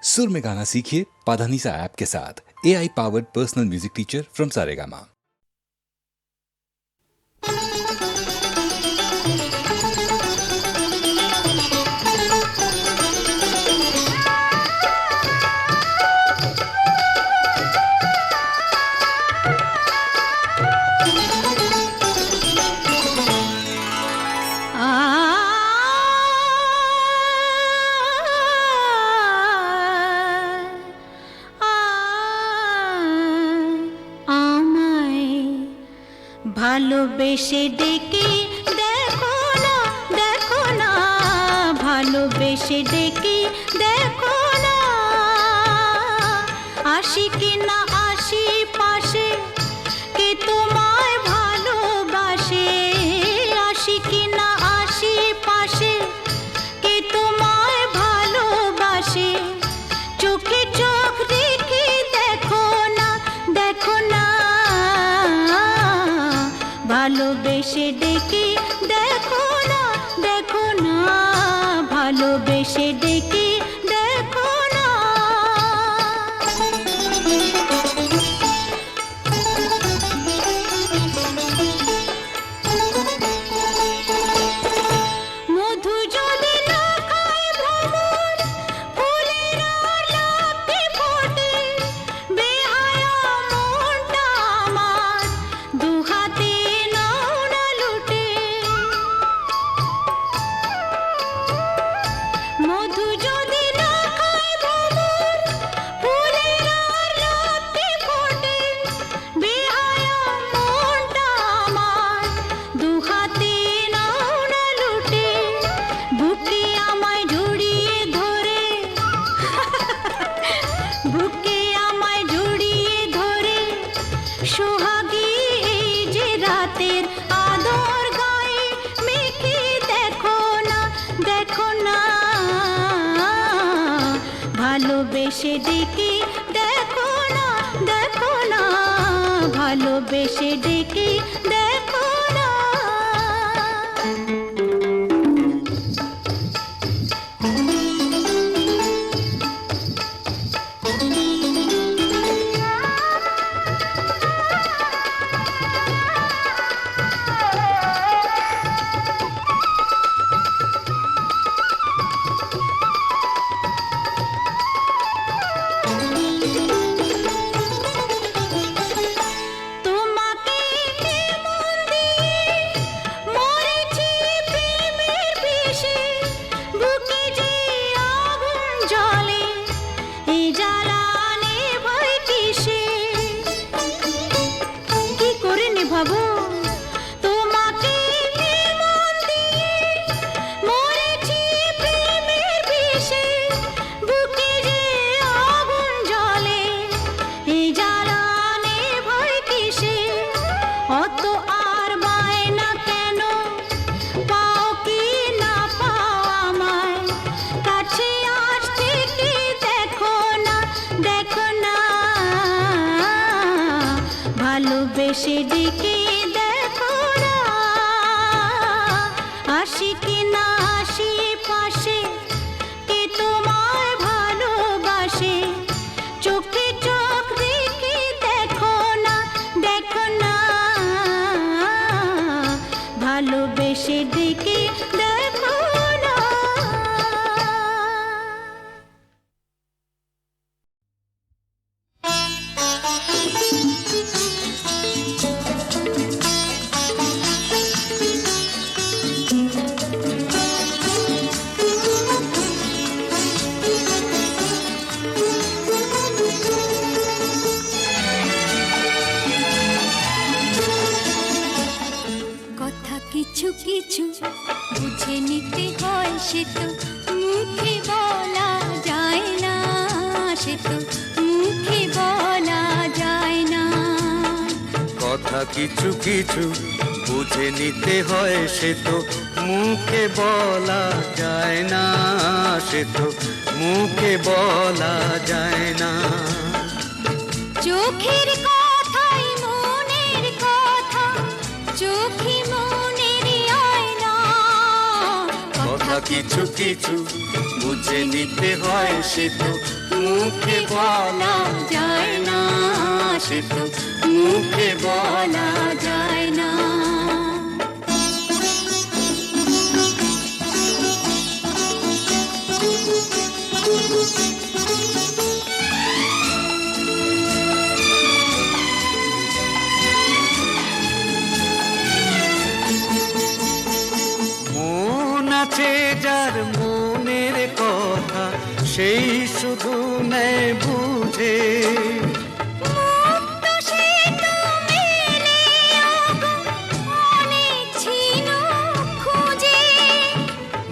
सुर में गाना सीखिए पाधानीसा ऐप के साथ। AI powered personal music teacher from Saregama. ভালোবেসে ডেকে দেখো না, দেখো না, ভালোবেসে ডেকে দেখো না, আসি কি না আসি পাশে, কে তোমায় ভালোবাসে, আসি কি না আসি পাশে, কে তোমায় ভালোবাসে, চোখে চোখ রেখে দেখো না, দেখো না, ভালোবেসে ডেকে দেখো না, দেখো না, ভালোবেসে ডেকে দেখো না। মধু যদি না খায় ভ্রমর, ফুলের আর লাফে ফোটে, বেহায়া মনটা আমার দুহাতে নাও না লুটে। মধু যদি না খায় ভ্রমর, ফুলের আর লাফে ফোটে, বেহায়া মনটা আমার দুহাতে নাও না লুটে। বুকে আমায় জড়িয়ে ধরে, বুকে আমায় জড়িয়ে ধরে, সোহাগী এই যে রাতের আদর গায়ে মেখে দেখো না, দেখো না, ভালোবেসে ডেকে দেখো না, দেখো না, ভালোবেসে ডেকে দেখো না। তোমাকে মন দিয়ে মরেছি প্রেমের বিষে, বুকে যে আগুন জ্বলে, এই জ্বালা নেভাই কিসে, কি করে নেভাবো? তোমাকে মন দিয়ে মরেছি প্রেমের বিষে, বুকে যে আগুন জ্বলে, এই জ্বালা নেভাই কিসে, অত আর বায়না কেন, পাও কি না পাও আমায়, কাছে আসতে কি দেখো না, দেখো না, ভালোবেসে ডেকে দেখো না, আসি কি না আসি পাশে, কে তোমায় ভালোবাসে, চোখে চোখ রেখে দেখো না, দেখো না, ভালোবেসে ডেকে দেখো না। কথা কিছু কিছু বুঝে নিতে হয়, সে তো মুখে বলা যায় না, সে তো মুখে বলা যায় না। কথা কিছু কিছু বুঝে নিতে হয়, সে তো মুখে বলা যায় না, সে তো মুখে বলা যায় না। চোখের কথাই মনের কথা, চোখে মনের আয়না, কথা কিছু কিছু বুঝে নিতে হয় সে তো মুখে বলা যায় না, সে তো মুখে বলা যায় না। মন আছে যার মনের কথা, সেই শুধু নেয় বুঝে।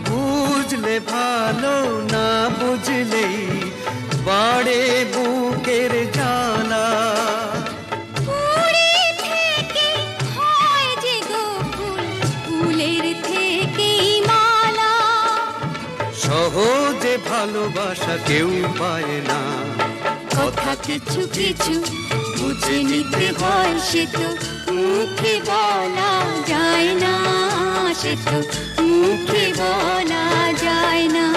বুঝলে ভালো, না বুঝলেই বাড়ে বুকের জ্বালা। সহজে ভালোবাসা কেউ পায় না, কথা কিছু কিছু বুঝে নিতে হয় সে তো মুখে বলা যায় না, সে তো মুখে বলা যায় না।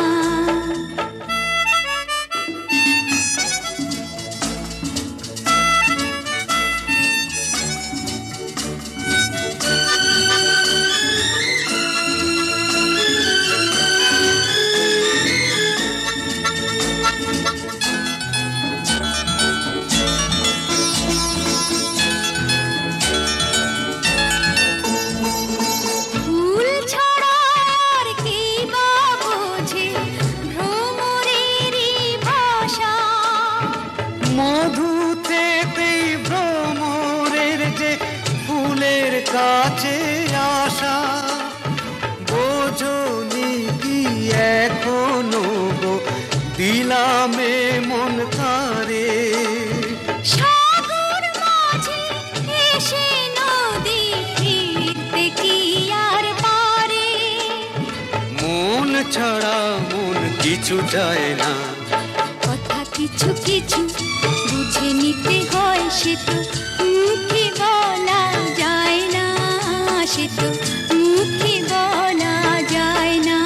মধুতে ভ্রমরের যে ফুলের কাছে আসা, বোঝনি কি এখনো গো দিলামে মন তারে। সাগর মাঝে এসে নদী ফিরতে কি আর পারে। মন ছাড়া মন কিছু চায় না, কথা কিছু কিছু বুঝে নিতে হয় সে তো মুখে বলা যায় না, সে তো মুখে বলা যায় না।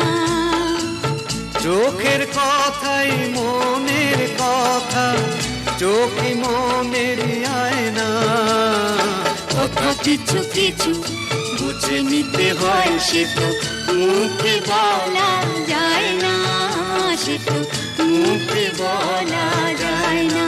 চোখের কথাই মনের কথা, চোখে মনের আয়না। কথা কিছু কিছু বুঝে নিতে হয় সে তো মুখে বলা যায় না, সে তো মুখে বলা যায় না।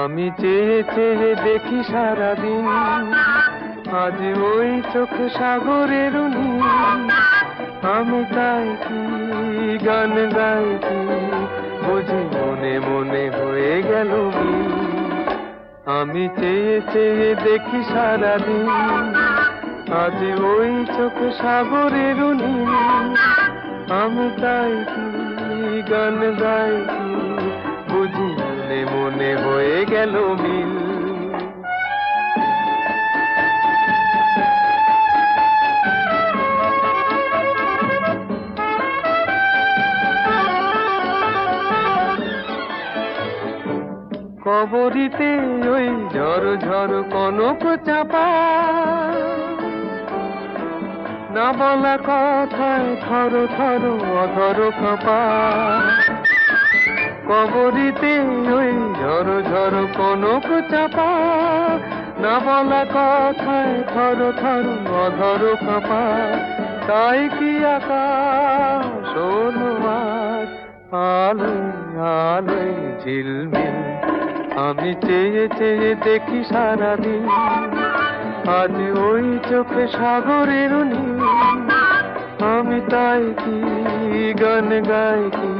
আমি চেয়ে চেয়ে দেখি সারাদিন, আজ ওই চোখ সাগরের নীল। আমি তাই কি গান গাই কি বুঝি মনে মনে হয়ে গেল মিল। আমি চেয়ে চেয়ে দেখি সারাদিন, আজ ওই চোখ সাগরের নীল। আমি তাই কি গান গাই কি বুঝি মনে মনে হয়ে গেল মিল। কবরিতে ওই ঝড় ঝড় কনক চাপা, না বলা কথায় থর থর অধর কাঁপা। কবরিতে ওই ঝড় ঝড় কনক চাপা, না বলা কথায় থর থর অধর কাঁপা। তাই কি আকাশ হলো আজ আলোয় আলোয় ঝিলমিল। আমি চেয়ে চেয়ে দেখি সারাদিন, আজ ওই চোখে সাগরের নীল। আমি তাই কি গান গাই কি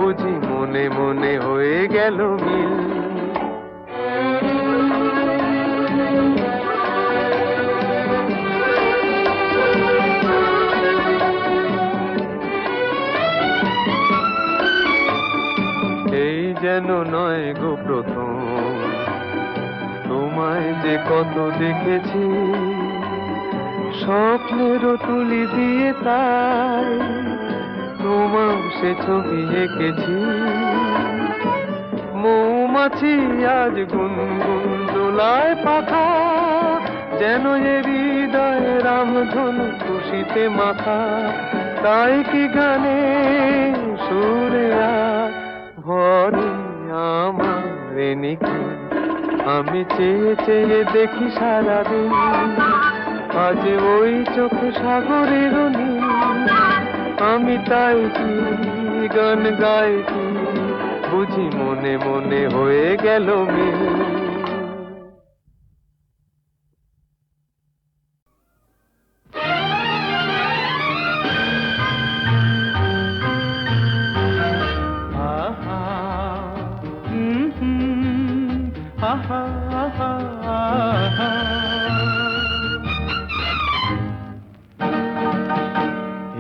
বুঝি মনে মনে হয়ে গেল মিল। এই যেন নয় গো প্রথম, তোমায় যে কত দেখেছি, স্বপ্নেরও তুলি দিয়ে তাই তোমার সে ছবি এঁকেছি। মৌমাছি আজ গুনগুন দোলায় পাখা, যেন এ হৃদয় রামধনু খুশিতে মাথা। তাই কি গানে সুরে আজ ভরে আমার নিখি, আমি চেয়ে চেয়ে দেখি সারাদিন, আজ ওই চোখে সাগরের নীল। আমি তাই কি গান গাই কি, বুঝি মনে মনে হয়ে গেল মিল।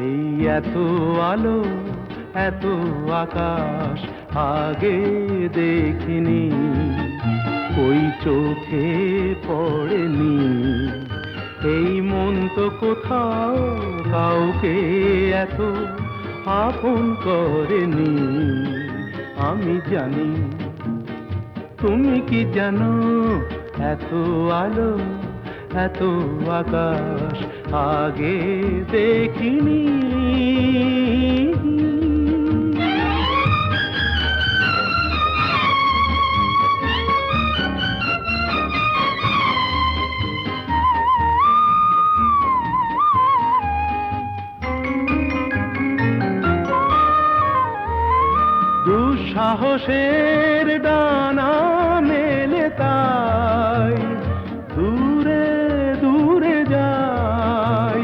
এই এত আলো এত আকাশ আগে দেখিনি, ওই চোখে পড়েনি। এই মন তো কোথাও কাউকে এত আপন করেনি। আমি জানি, তুমি কি জানো, এত আলো এত আকাশ আগে দেখিনি। দুঃসাহসের ডানা মেলে তাই দূরে দূরে যাই।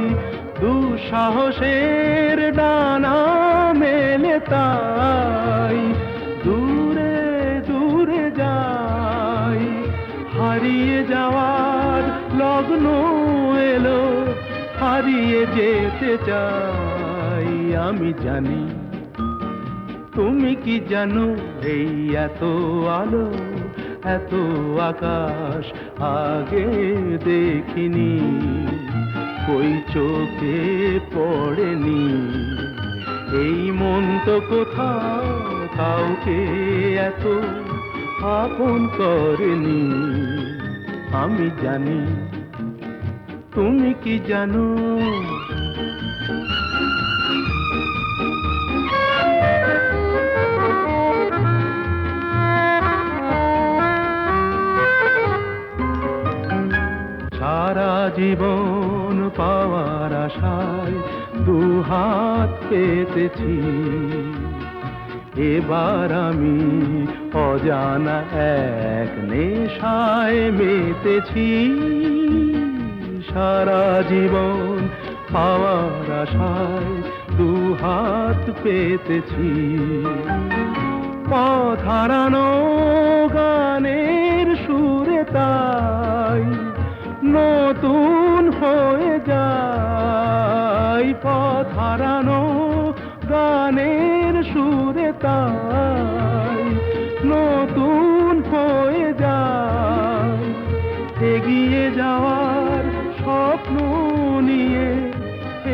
দুঃসাহসের ডানা মেলে তাই দূরে দূরে যাই। হারিয়ে যাওয়ার লগ্ন এলো, হারিয়ে যেতে চাই। আমি জানি, তুমি কি জানো, এই এত আলো এত আকাশ আগে দেখিনি, ওই চোখে পড়েনি। এই মন তো কোথাও কাউকে এত আপন করেনি। আমি জানি, তুমি কি জানো। সারা জীবন পাওয়ার আশায় দুহাত পেতেছি, এবার আমি অজানা এক নেশায় মেতেছি। সারা জীবন পাওয়ার আশায় দুহাত পেতেছি, পথ হারানো গানের সুরে তাই নতুন হয়ে যায়। পথ হারানো গানের সুরে তাই নতুন হয়ে যায়। এগিয়ে যাওয়ার স্বপ্ন নিয়ে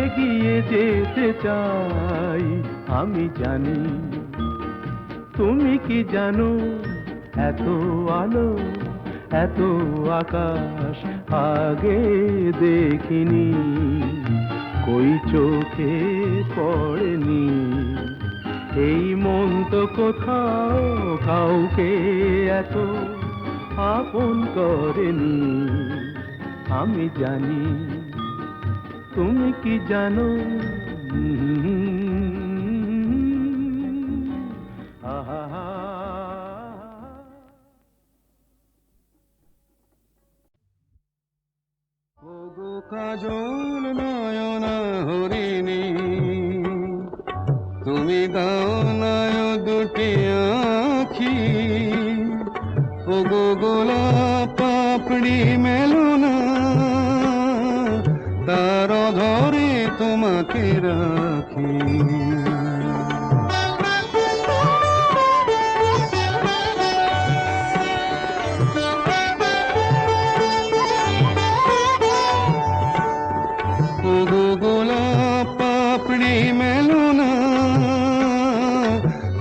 এগিয়ে যেতে চাই। আমি জানি, তুমি কি জানো, এত আলো এত আকাশ আগে দেখিনি, কই চোখে পড়েনি। এই মন তো কোথাও কাউকে এত আপন করেনি। আমি জানি, তুমি কি জানো। কাজল নয়না হরিণী, তুমি দাও নয় ও গো গোলাপ পাপড়ি মেলো না, তার ধরে তোমাকে রাখি। ও গো গোলাপ পাপড়ি মেলো না,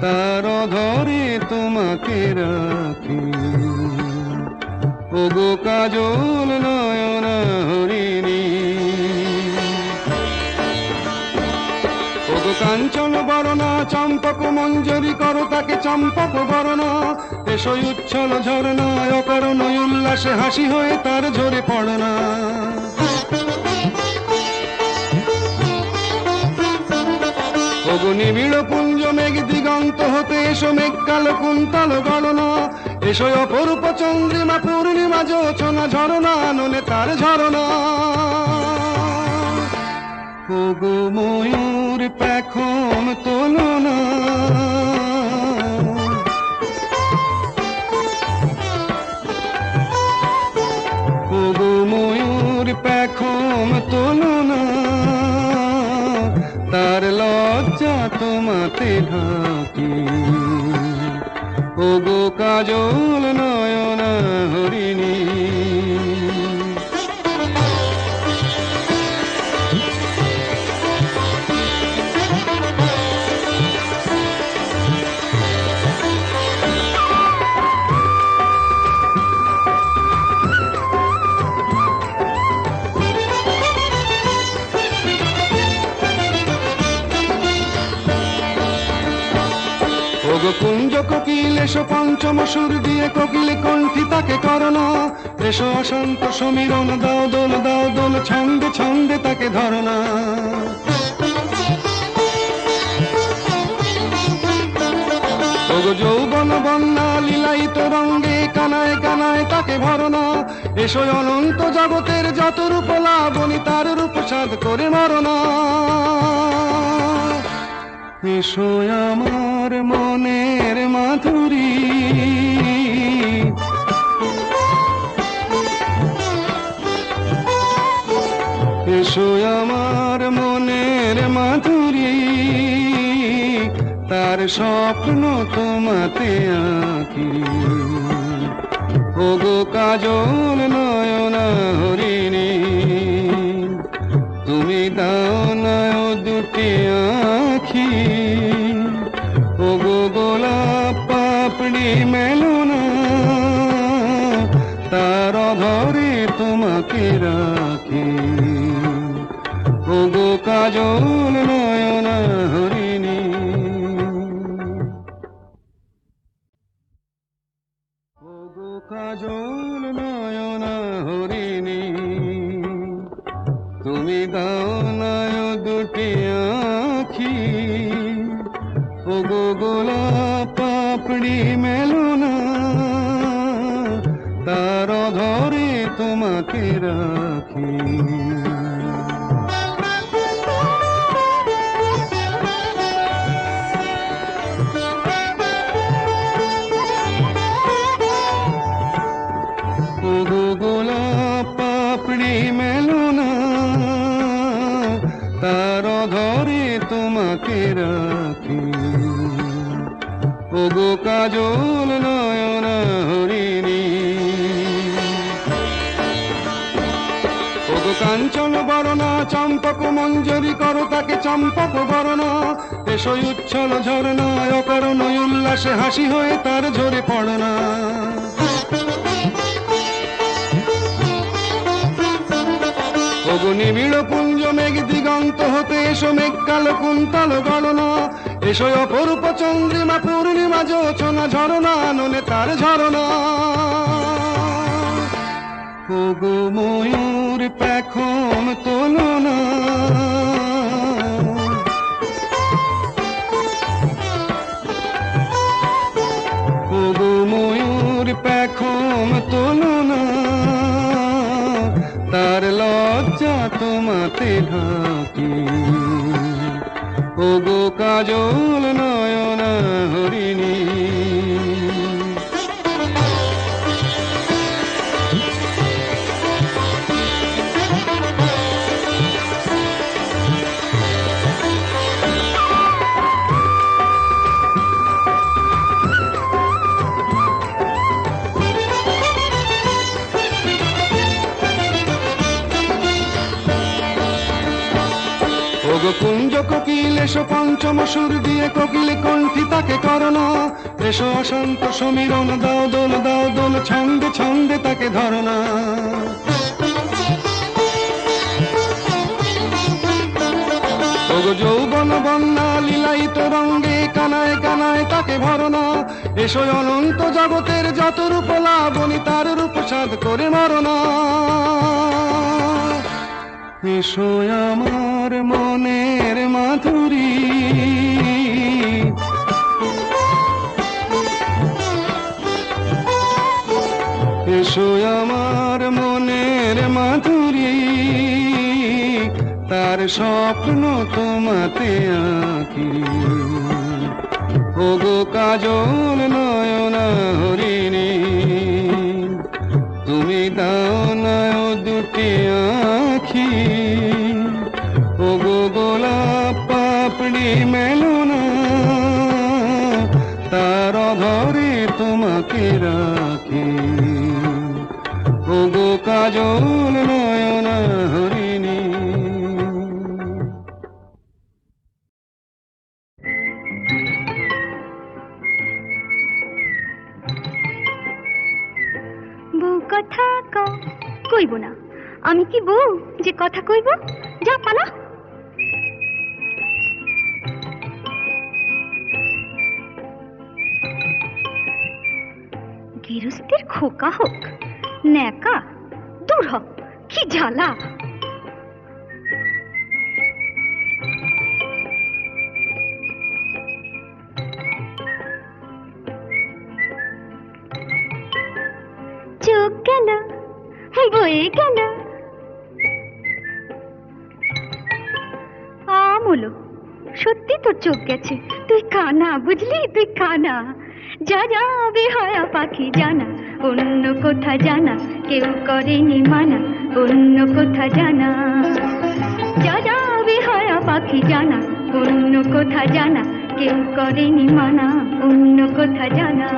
তার ধরে তোমাকে রাখি। ও গো কাজল নয়ন হরিণী, ও গো কাঞ্চন বরণা চম্পক মঞ্জরি করো তাকে চম্পক বরণা। এসো উচ্ছল ঝরনা অকারণ উল্লাসে হাসি হয়ে তার ঝরে পড়না। ওগো নিবিড় পুঞ্জ মেঘ দিগন্ত হতে এসো মেঘ কালো কুন্তল গণনা। এসো অপরূপ চন্দ্রিমা পূর্ণিমা যোচনা ঝরনা ননে তার ঝরনা। ওগো ময়ূর পেখম তোলো না, ওগো ময়ূর পেখম তোলো না, তার লজ্জা তোমাতে ঢাকি। ও গো কাজল নয়ন হরিণী, ওগো কুঞ্জ কোকিল এসো পঞ্চম সুর দিয়ে কোকিল কণ্ঠী তাকে করোনা। এসো অশান্ত সমীরণ দাও দোল ছন্দে ছন্দে তাকে ধরনা। ওগো যৌবন বন্যা লীলায়িত রঙ্গে কানায় কানায় তাকে ভরনা। এসো অনন্ত জগতের যত রূপ লাবণী তার রূপ সাধ করে মরনা। এসো আমার মনের মাধুরী, এসো আমার মনের মাধুরী, তার স্বপ্ন তোমাতে আঁকি। ওগো কাজল নয়ন হরিণী, তুমি দাও না দুটি আঁখি। ওগো গোলাপ পাপড়ি মেলো না, তার ধরে তোমাকে রাখি। ওগো কাজল নয়ন হরিণী, ওগো কাজল নয়ন হরিণী, তুমি দাও না দুটি আঁখি। ওগো গোলাপ পাপড়ি মেলো না, তার ধরে তোমাকে রাখি। ওগো গোলাপ পাপড়ি মেলো না, তার ধরে তোমাকে রাখি। ওগো কাজল নয়ন হরিণী, ওগো কাঞ্চন বরণা চম্পক মঞ্জরি করো তাকে চম্পক বরণা। এসো উচ্ছল ঝরনা অকারণ উল্লাসে হাসি হয়ে তার ঝরে পড়না। ওগো নিবিড় পুঞ্জ মেঘ দিগন্ত হতে এসো মেঘ কালো কুন্তল গণনা। এসো অপরূপ চন্দ্রিমা পূর্ণিমা যোচনা ঝরনা ননে তার ঝরনা। ওগো ময়ূর পেখম তোলো না, ওগো ময়ূর পেখম তোলো না, তার লজ্জা তোমাতে ঢাকি। ওগো কাজল নয়ন হরিণী, ওগো কুঞ্জ কোকিল এসো পঞ্চম সুর দিয়ে কোকিল কণ্ঠী তাকে করোনা, এসো অশান্ত সমীরণ দাও দোল ছন্দে ছন্দে তাকে ধরনা। ওগো যৌবন বন্যা লীলায়িত রঙ্গে কানায় কানায় তাকে ভরনা, এসো অনন্ত জগতের যত রূপ লাবণী তার রূপ সাধ করে মরনা। এসো আমার মনের মাধুরী, এসো আমার মনের মাধুরী, তার স্বপ্ন তোমাতে আঁকি। ওগো কাজল নয়না হরিণী, তুমি দাও না ও দুটি আঁখি। ওগো গোলাপ পাপড়ি মেলো না, তার অধরে তোমাকে রাখি। ওগো কাজল নয়না হরিণী। বউ কথা কইব না, আমি কি বউ যে কথা কইব? যা পালা। গৃহস্থের খোকা হোক ন্যাকা, দূর হ, কি জ্বালা। চোখ গেল বয়ে গেল আমলো, সত্যি তোর চোখ গেছে, তুই কানা, বুঝলি? তুই কানা। যা যা বেহায়া পাখি জানা, অন্য কোথা জানা কেউ করেনি মানা, অন্য কোথা জানা। যা যা বেহায়া পাখি জানা, অন্য কোথা জানা কেউ করেনি মানা, অন্য কোথা জানা।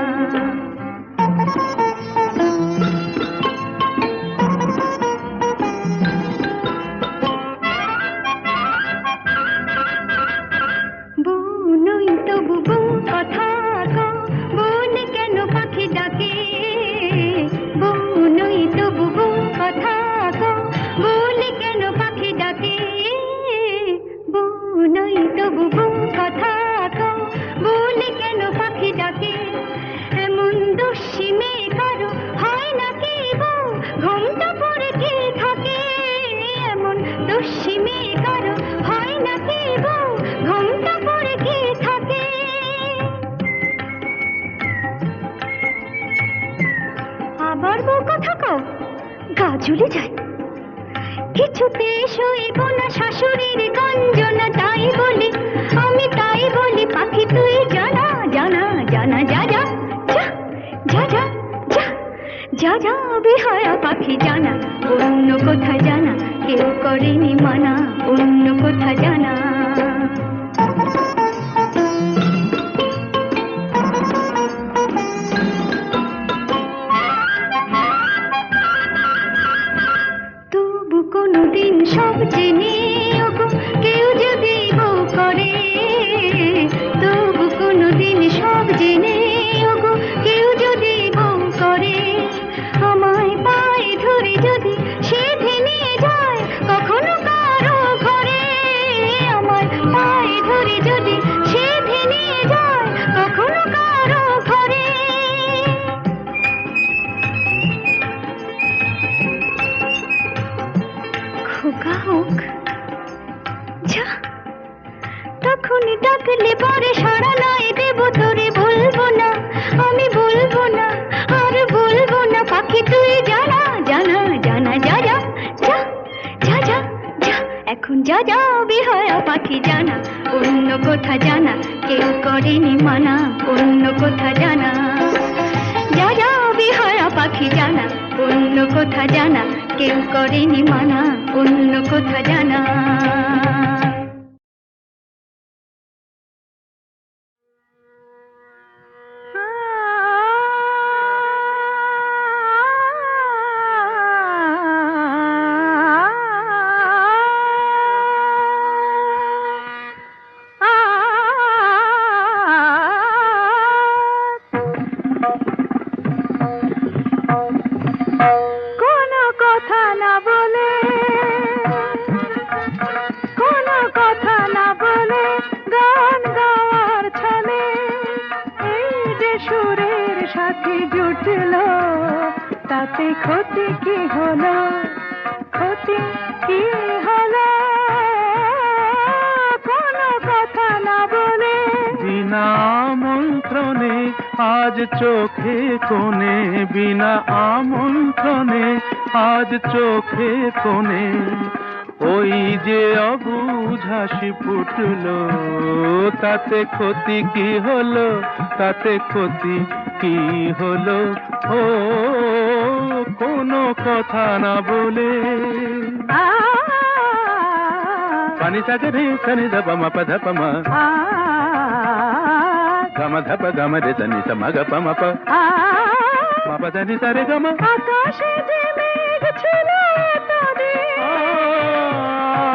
ঝুলে যায় কিছুতে সইব না শাশুড়ির গঞ্জনা, তাই বলি আমি, তাই বলি পাখি তুই জানা জানা জানা। যা যা যা যা যা যা যা বেহায়া পাখি জানা, অন্য কোথা জানা কেউ করেনি মানা, অন্য কোথা জানা। কোনদিন সব জেনে ওগো কেউ যদি বউ করে, তবু কোনদিন সব জেনে ওগো কেউ যদি বউ করে, আমায় পায়ে ধরে যদি সে ভেঙে যায় কখনো কারো ঘরে, আমায় পায়ে ধরে যদি সে ভেঙে যায় কখনো কারো ঘরে। খোকা হোক যা, তখন ডাকলে পরে সাড়া নাই দেব তোরে, বলবো না আমি, বলবো না আর বলবো না পাখি তুই জানা জানা জানা। যা যা যা যা যা যা এখন যা যা বেহায়া পাখি জানা, অন্য কোথা জানা কেউ করেনি মানা, অন্য কোথা জানা। যা যা বেহায়া পাখি জানা, অন্য কোথা জানা কেউ করেনি মানা, অন্য কোথা জানা। তাতে ক্ষতি কি হলো, ক্ষতি কি হলো, কোনো কথা না বলে। বিনা আমন্ত্রণে আজ চোখে কোণে, বিনা আমন্ত্রণে আজ চোখে কোণে ওই যে অবুঝ হাসি ফুটলো, তাতে ক্ষতি কি হলো, তাতে ক্ষতি কি হলো, ও কোনো কথা না বলে। পানি সাগরে রে সনি ধপ ম প ধপ ম গম ধপ গম রে সনি স ম গ প ম প ম প দ নি স রে গ ম। আকাশে যে মেঘ ছিল এতদিন,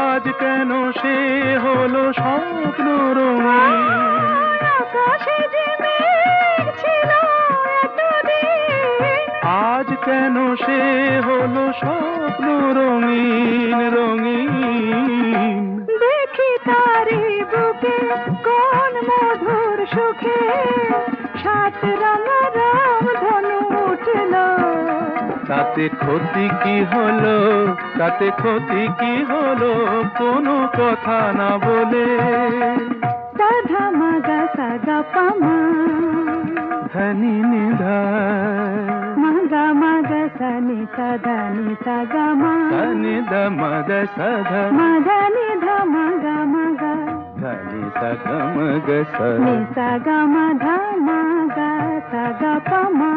আজ কেন সে হলো স্বপ্ন রঙিন, আকাশে যে মেঘ ছিল এতদিন, আজ কেন সে হলো স্বপ্ন রঙিন রঙিন। দেখি তারি বুকে কোন মধুর সুখে সাত রঙা রাম ধনু উঠল, তাতে ক্ষতি কি হলো, তাতে ক্ষতি কি হলো, কোনো কথা না বলে। সাধা মাগা সাগা পামা, ধনি নিধা মাগা মাগা সানি সাধা নি সাগা মা, ধনি দ মদ সধ মাগা নিধা মাগা মাগা ধনি সগ মগ স। নি সাগা মাধা মাগা সাগা পামা।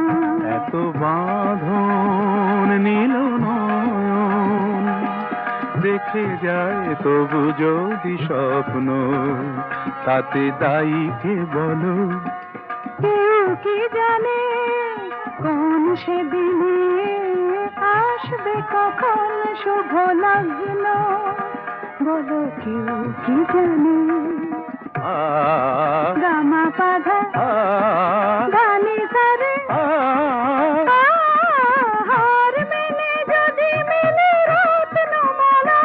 এত বাঁধন নীল নয়ন দেখে যায় তবু যদি স্বপ্ন, তাতে দায়ী কে বলো। কেউ কি জানে কোন সেদিনে আসবে কখন শুভ লগ্ন, বলো কেউ কি জানে। আ গামা পাধা আ গানি সারে, আ হার মেনে যদি মিলে রত্নমালা,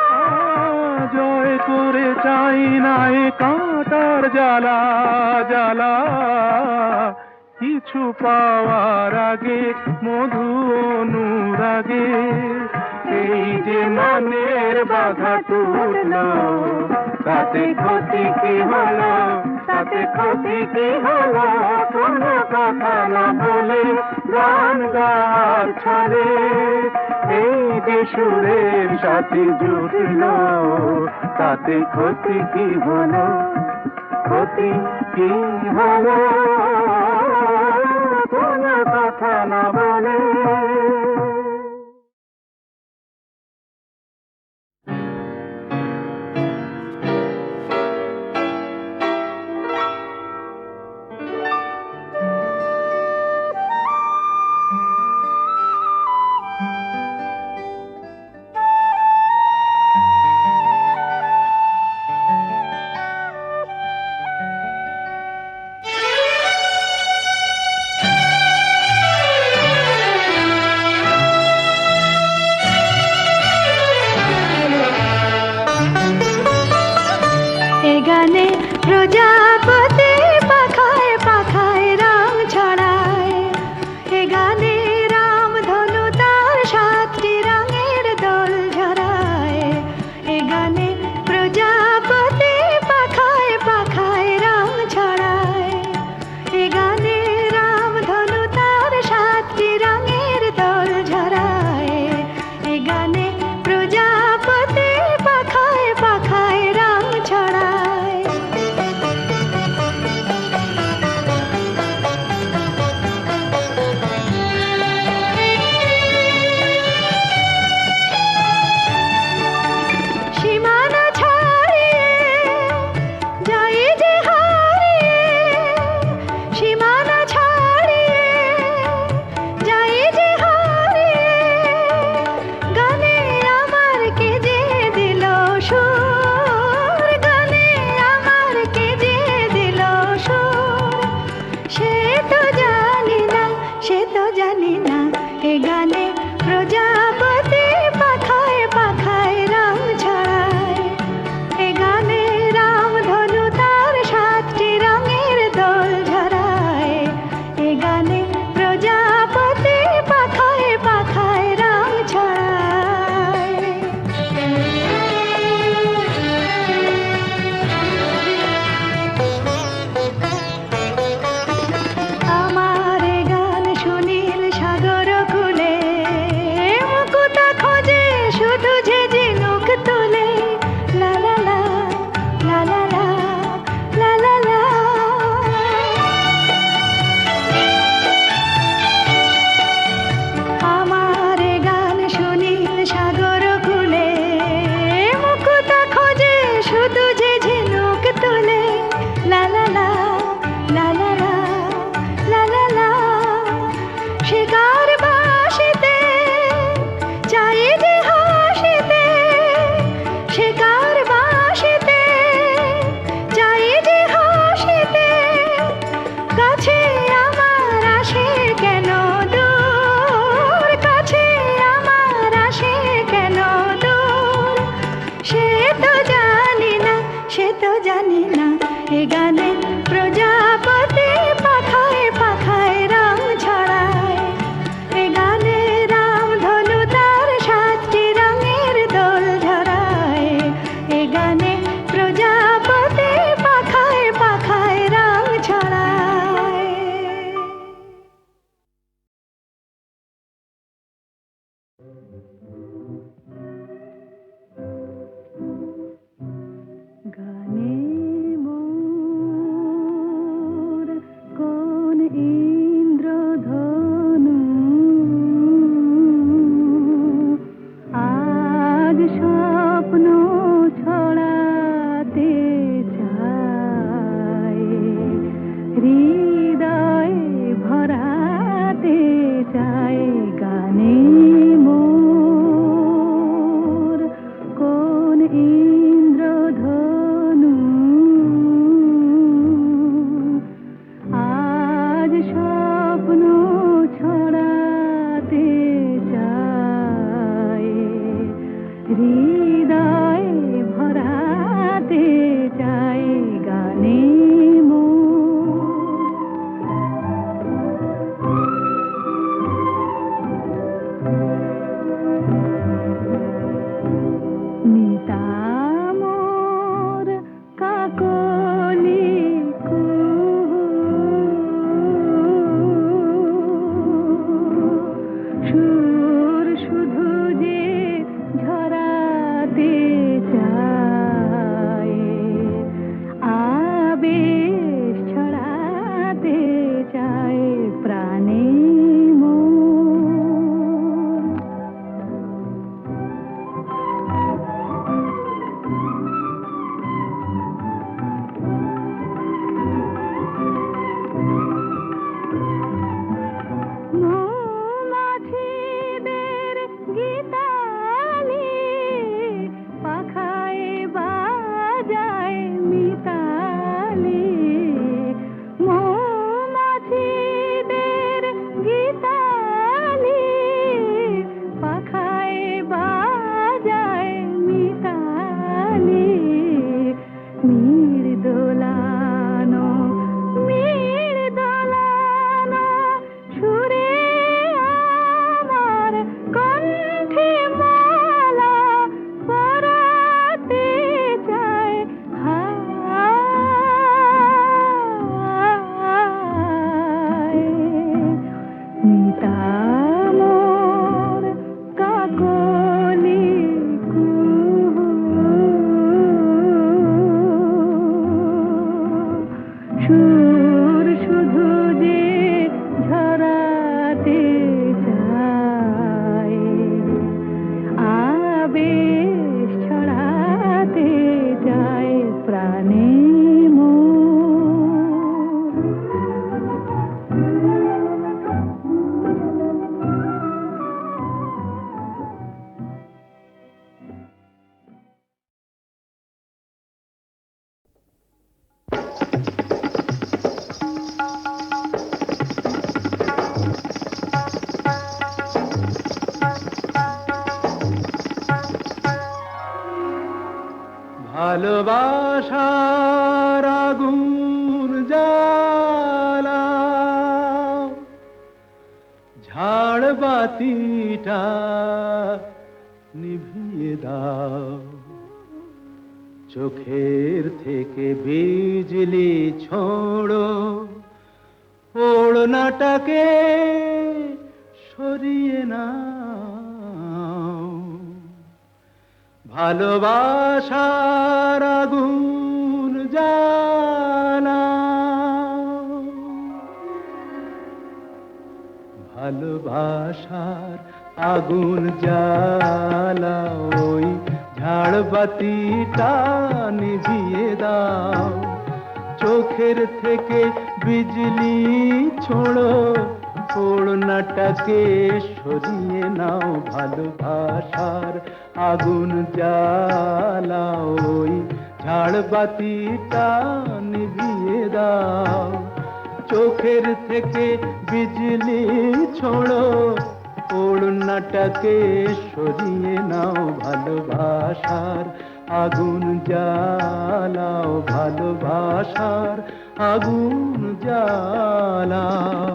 জয় করে চাই নাই কাঁটার জ্বালা জ্বালা, কিছু পাওয়ার আগে মধু অনুরাগে এই যে মনের বাধা টুটলো, তাতে ক্ষতি কি হলো, তাতে ক্ষতি কি হলো, কোনো কথা না বলে গান গাওয়ার ছলে এই যে সুরের সাথে জুটলো, তাতে ক্ষতি কি হলো, ক্ষতি কি হলো, কোনো কথা না বলে। হৃদয় ভরাতে চাই গানে মিতামোর কাকলি সুর শুধু যে ঝরাতে চায় আবেশ ছড়াতে চায় প্রাণে মৌমাছিদের গীতালি পাখায় বাজায় মিতালি মৌমাছিদের গীতালি পাখায় বাজায় মিতালি মৃদোলানো সুরে আমার কণ্ঠে মালা পরাতে চায় হায় মিতামোর কাকলি সুর শুধু যে ঝরাতে চায় আবেশ ছড়াতে চায় প্রাণে ভালোবাসার আগুন জ্বালা ঝাড় বাতিটা নিভিয়ে দাও চোখের থেকে বিজলি ছোড়ো ওড়নাটাকে সরিয়ে নাও ভালোবাসার আগুন জ্বালা ভালোবাসার আগুন জ্বালা ওই ঝাড়বাতিটা নিভিয়ে দাও চোখের থেকে বিজলি ছোড়ো ওড়নাটাকে সরিয়ে নাও ভালোবাসার আগুন জ্বালা ওই ঝাড়বাতিটা নিভিয়ে দাও চোখের থেকে বিজলি ছোড়ো ওড়নাটাকে সরিয়ে নাও ভালোবাসার আগুন জ্বালাও ভালোবাসার আগুন জ্বালাও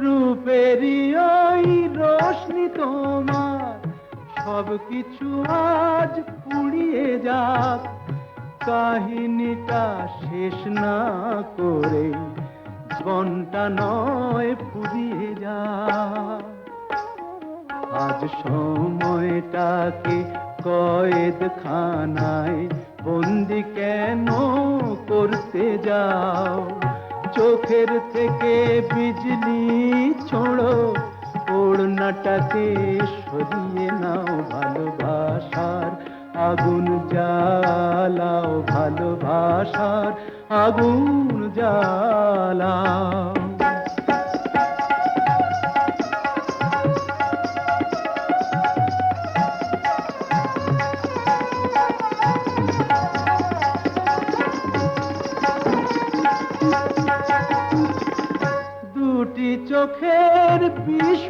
রূপেরই ওই রোশনি তোমার সব কিছু আজ পুড়িয়ে যাক কাহিনীটা শেষ না করে জীবনটা নয় ফুরিয়ে যাক আজ সময়টাকে কয়েদখানায় বন্দি কেন করতে যাও চোখের থেকে বিজলি ছোড়ো ওড়নাটাকে সরিয়ে নাও ভালোবাসার আগুন জ্বালাও ভালোবাসার আগুন জ্বালাও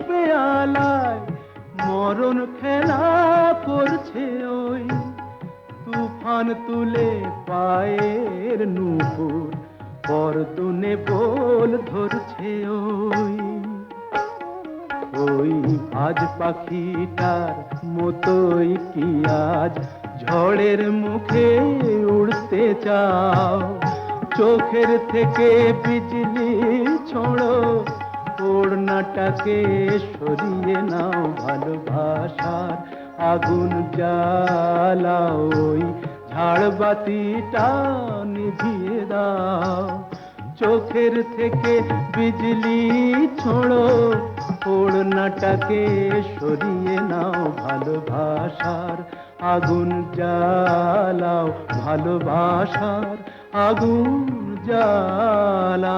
বেয়ালায় মরণ খেলা করছে ওই তুফান তুলে পায়ের নুপুর পরতুনে বল ধরছে ওই আজ পাখিটার মতোই কি আজ ঝড়ের মুখে উড়তে চাও চোখের থেকে বিজলি ছোড়ো ওড়নাটাকে সরিয়ে নাও ভালোবাসার আগুন জ্বালাও ওই ঝাড়বাতিটা নিভিয়ে দাও চোখের থেকে বিজলি ছোড়ো ওড়নাটাকে সরিয়ে নাও ভালোবাসার আগুন জ্বালাও ভালোবাসার আগুন জ্বালাও